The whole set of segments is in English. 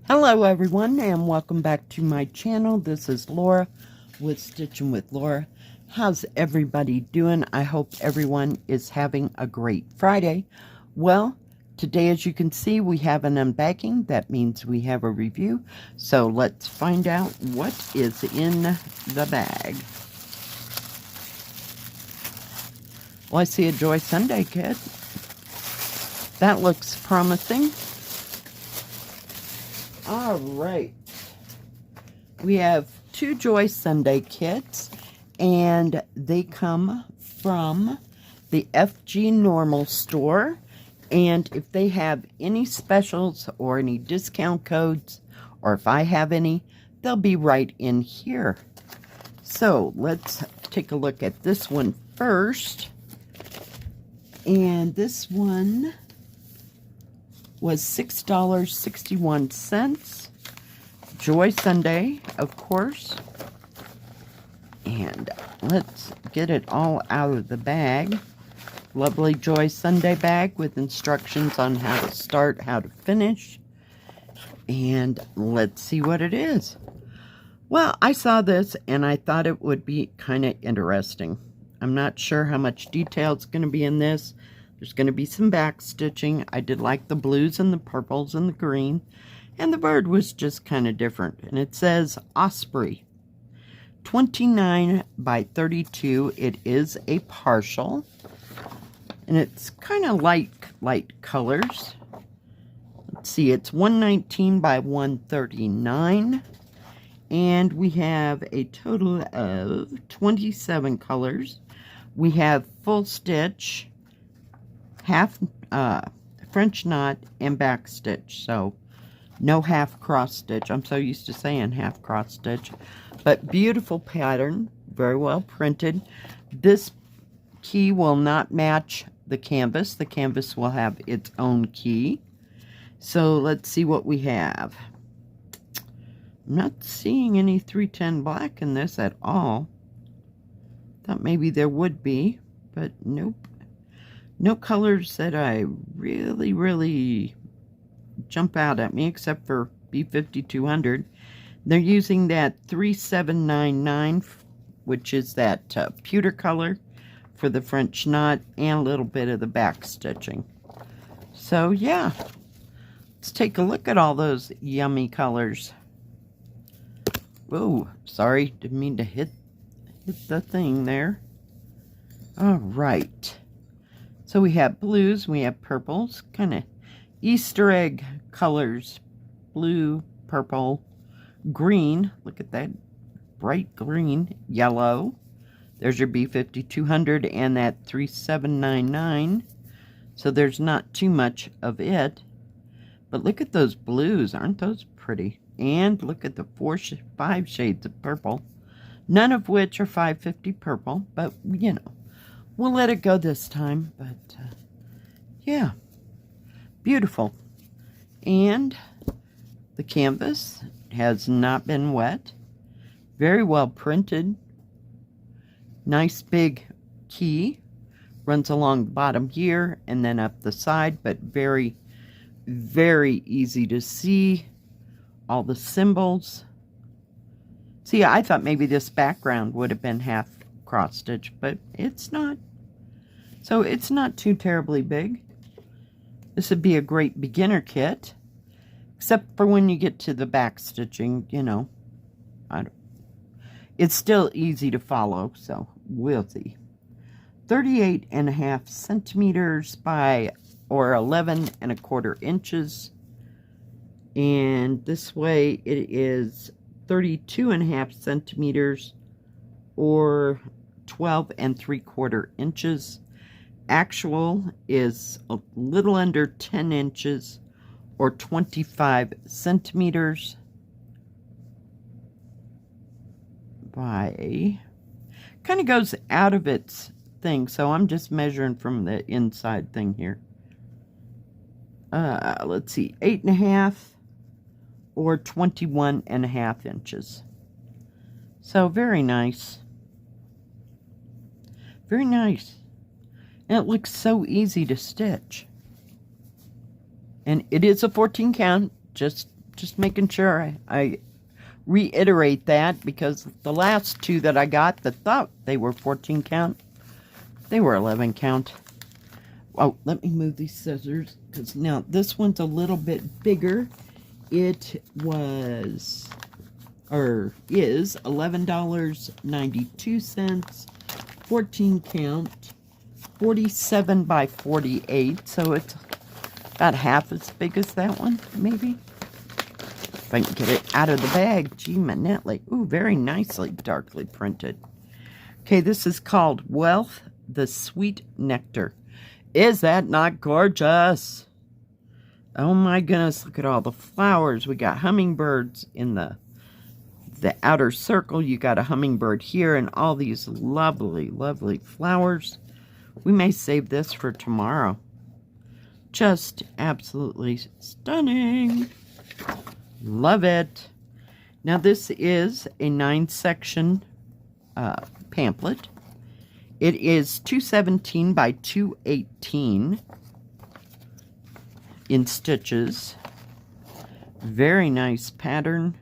Hello everyone and welcome back to my channel. This is Laura with Stitching with Laura. How's everybody doing? I hope everyone is having a great Friday. Well, today as you can see we have an unbagging. That means we have a review. So let's find out what is in the bag. Well, I see a Joy Sunday kit. That looks promising. All right, we have two Joy Sunday kits, and they come from the FGNormal store. And if they have any specials or any discount codes, or if I have any, they'll be right in here. So let's take a look at this one first. And this one was $6.61. Joy Sunday, of course. And let's get it all out of the bag. Lovely Joy Sunday bag with instructions on how to start, how to finish. And let's see what it is. Well, I saw this and I thought it would be kind of interesting. I'm not sure how much detail is going to be in this. There's going to be some back stitching. I did like the blues and the purples and the green. And the bird was just kind of different. And it says Osprey. 29 by 32. It is a partial. And it's kind of light colors. Let's see. It's 119 by 139. And we have a total of 27 colors. We have full stitch, half French knot, and back stitch. So no half cross stitch. I'm so used to saying half cross stitch. But beautiful pattern, very well printed. This key will not match the canvas. The canvas will have its own key. So let's see what we have. I'm not seeing any 310 black in this at all. Thought maybe there would be, but nope. No colors that I really jump out at me, except for B5200. They're using that 3799, which is that pewter color for the French knot, and a little bit of the back stitching. So yeah, let's take a look at all those yummy colors. Oh, sorry, didn't mean to hit the thing there. All right. So we have blues, we have purples, kind of Easter egg colors. Blue, purple, green. Look at that bright green. Yellow. There's your B5200 and that 3799. So there's not too much of it. But look at those blues. Aren't those pretty? And look at the 5 shades of purple. None of which are 550 purple. But, you know, we'll let it go this time. But, yeah. Beautiful. And the canvas has not been wet. Very well printed. Nice big key. Runs along the bottom here and then up the side. But very easy to see. All the symbols. See, I thought maybe this background would have been half cross stitch, but it's not. So it's not too terribly big. This would be a great beginner kit, except for when you get to the back stitching, you know. It's still easy to follow, so we'll see. 38.5 centimeters by, or 11.25 inches. And this way it is 32.5 centimeters or 12.75 inches. Actual is a little under 10 inches or 25 centimeters by, kind of goes out of its thing, so I'm just measuring from the inside thing here. Let's see, 8.5 or 21.5 inches. So very nice. Very nice. And it looks so easy to stitch. And it is a 14 count, just just making sure I reiterate that, because the last two that I got that thought they were 14 count, they were 11 count. Oh, let me move these scissors, because now this one's a little bit bigger. It was, or is, $11.92, 14 count, 47 by 48, so it's about half as big as that one, maybe. If I can get it out of the bag. Gee, Manetly. Ooh, very nicely darkly printed. Okay, this is called Wealth, the Sweet Nectar. Is that not gorgeous? Oh my goodness, look at all the flowers. We got hummingbirds in the outer circle. You got a hummingbird here and all these lovely, lovely flowers. We may save this for tomorrow. Just absolutely stunning. Love it. Now this is a 9-section pamphlet. It is 217 by 218 in stitches. Very nice pattern.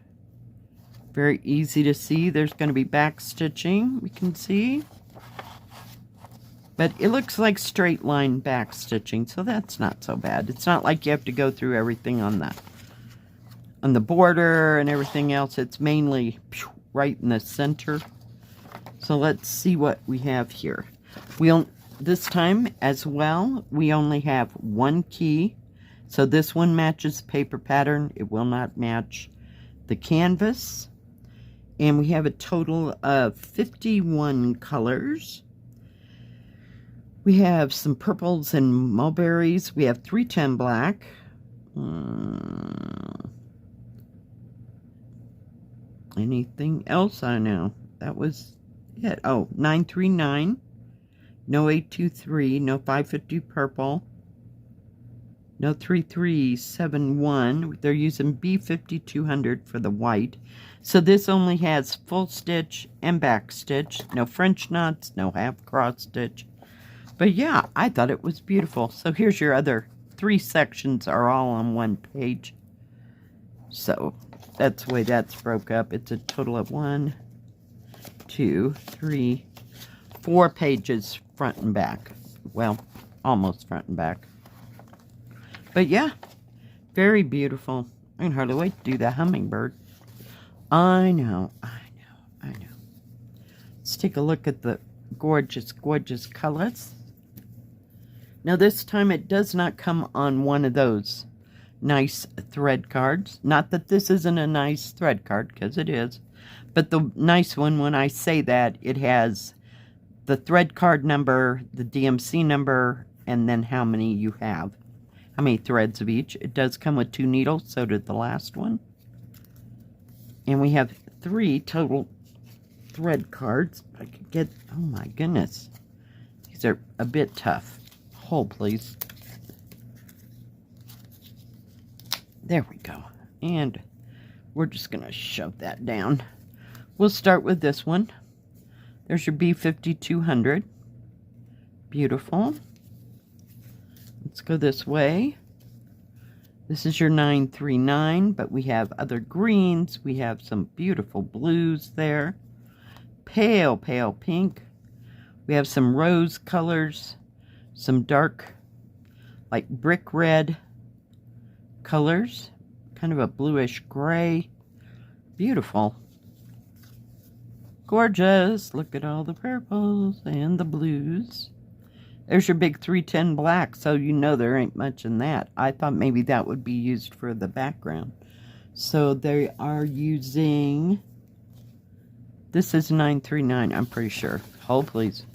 Very easy to see. There's going to be back stitching, we can see. But it looks like straight line back stitching, so that's not so bad. It's not like you have to go through everything on the border and everything else. It's mainly right in the center. So let's see what we have here. This time as well, we only have one key. So this one matches paper pattern. It will not match the canvas. And we have a total of 51 colors. We have some purples and mulberries. We have 310 black. Anything else? I know. That was it. Oh, 939. No 823. No 550 purple. No 3371. They're using B5200 for the white. So this only has full stitch and back stitch. No French knots. No half cross stitch. But yeah, I thought it was beautiful. So here's your other 3 sections are all on one page. So that's the way that's broke up. It's a total of 1, 2, 3, 4 pages front and back. Well, almost front and back. But yeah, very beautiful. I can hardly wait to do the hummingbird. I know. Let's take a look at the gorgeous, gorgeous colors. Now this time it does not come on one of those nice thread cards. Not that this isn't a nice thread card, because it is. But the nice one, when I say that, it has the thread card number, the DMC number, and then how many you have. How many threads of each. It does come with 2 needles, so did the last one. And we have 3 total thread cards. I could get, oh my goodness. These are a bit tough. Hold, please. There we go. And we're just going to shove that down. We'll start with this one. There's your B5200. Beautiful. Let's go this way. This is your 939, but we have other greens. We have some beautiful blues there. Pale, pale pink. We have some rose colors. Some dark, like brick red colors. Kind of a bluish gray. Beautiful. Gorgeous. Look at all the purples and the blues. There's your big 310 black, so you know there ain't much in that. I thought maybe that would be used for the background. So they are using, this is 939, I'm pretty sure. Hold, please.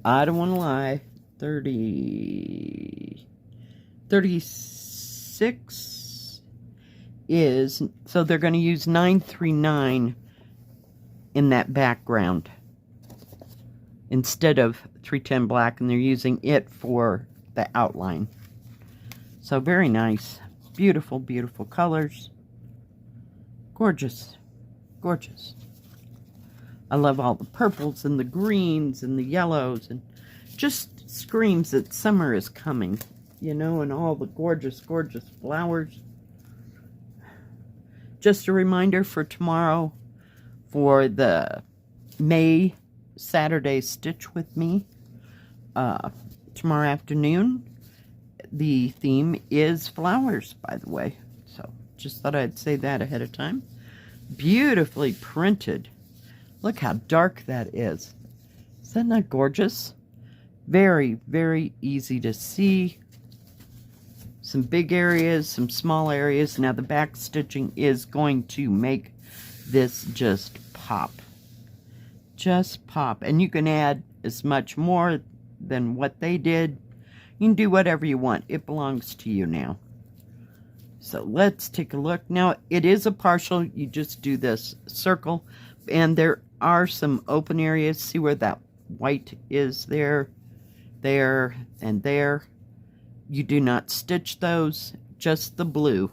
I don't want to lie. 36 is, so they're going to use 939 in that background instead of 310 black, and they're using it for the outline. So very nice. Beautiful, beautiful colors. Gorgeous. Gorgeous. I love all the purples and the greens and the yellows, and just screams that summer is coming, you know, and all the gorgeous, gorgeous flowers. just a reminder for tomorrow for the May Saturday Stitch with Me. Tomorrow afternoon, the theme is flowers, by the way. So just thought I'd say that ahead of time. Beautifully printed. Look how dark that is. Is that not gorgeous? Very, very easy to see. Some big areas, some small areas. Now the back stitching is going to make this just pop. Just pop. And you can add as much more than what they did. You can do whatever you want. It belongs to you now. So let's take a look. Now it is a partial. You just do this circle. And there are some open areas. See where that white is there, there, and there. You do not stitch those, just the blue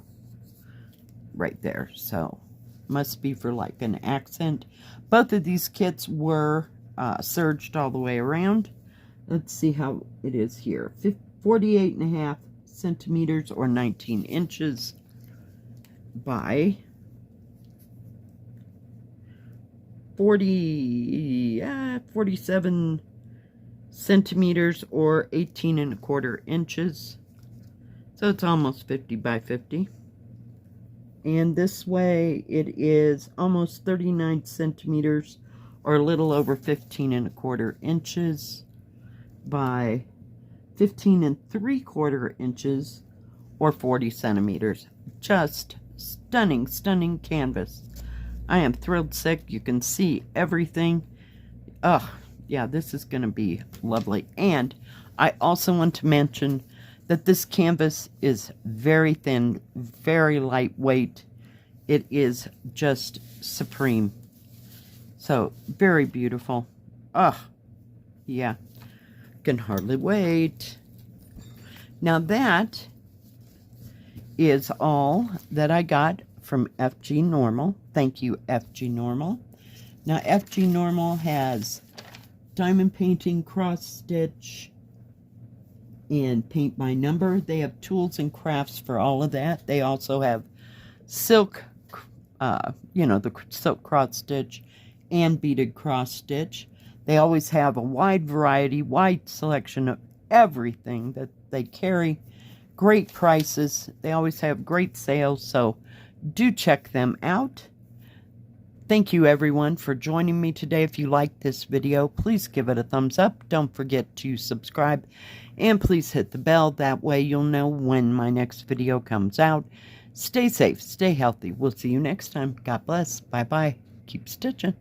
right there. So must be for like an accent. Both of these kits were serged all the way around. Let's see how it is here. 48.5 centimeters or 19 inches by 47 centimeters or 18.25 inches. So it's almost 50 by 50. And this way it is almost 39 centimeters or a little over 15.25 inches by 15.75 inches or 40 centimeters. Just stunning, stunning canvas. I am thrilled sick. You can see everything. Oh, yeah, this is going to be lovely. And I also want to mention that this canvas is very thin, very lightweight. It is just supreme. So, very beautiful. Oh, yeah. Can hardly wait. Now that is all that I got from FGNormal. Thank you, FGNormal. Now, FGNormal has diamond painting, cross stitch, and paint by number. They have tools and crafts for all of that. They also have silk, the silk cross stitch and beaded cross stitch. They always have a wide variety, wide selection of everything that they carry. Great prices. They always have great sales, so do check them out. Thank you everyone for joining me today. If you liked this video, please give it a thumbs up. Don't forget to subscribe and please hit the bell. That way you'll know when my next video comes out. Stay safe, stay healthy. We'll see you next time. God bless. Bye-bye. Keep stitching.